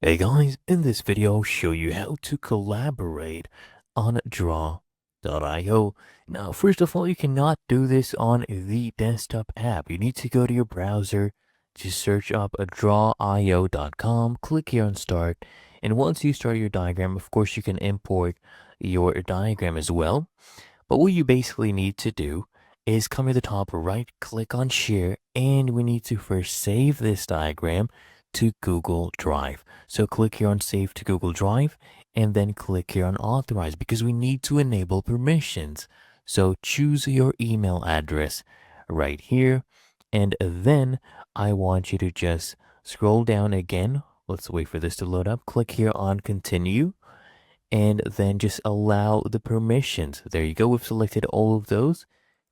Hey guys, in this video I'll show you how to collaborate on Draw.io. Now, first of all, you cannot do this on the desktop app. You need to go to your browser, just search up drawio.com, click here on start, and once you start your diagram, of course you can import your diagram as well. But what you basically need to do is come to the top right, click on share, and we need to first save this diagram to Google Drive. So click here on save to Google Drive and then click here on authorize because we need to enable permissions. So choose your email address right here. And then I want you to just scroll down again. Let's wait for this to load up. Click here on continue and then just allow the permissions. There you go. We've selected all of those.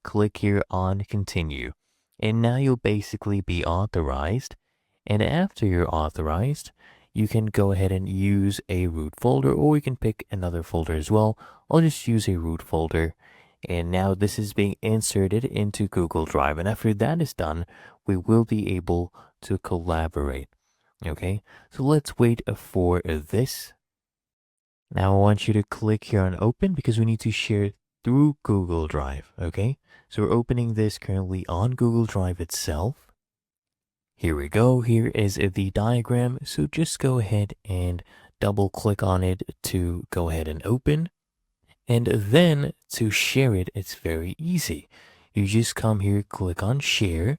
Click here on continue. And now you'll basically be authorized. And after you're authorized, you can go ahead and use a root folder, or you can pick another folder as well. I'll just use a root folder. And now this is being inserted into Google Drive. And after that is done, we will be able to collaborate. Okay, so let's wait for this. Now I want you to click here on open because we need to share through Google Drive. Okay, so we're opening this currently on Google Drive itself. Here we go. Here is the diagram. So just go ahead and double click on it to go ahead and open. And then to share it, it's very easy. You just come here, click on share.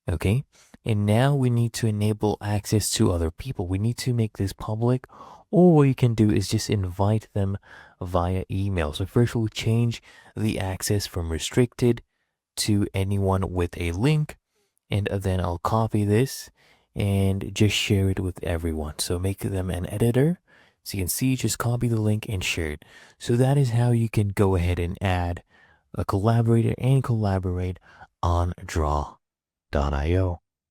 Okay. And now we need to enable access to other people. We need to make this public, or what you can do is just invite them via email. So first we'll change the access from restricted to anyone with a link. And then I'll copy this and just share it with everyone. So make them an editor. So you can see, just copy the link and share it. So that is how you can go ahead and add a collaborator and collaborate on Draw.io.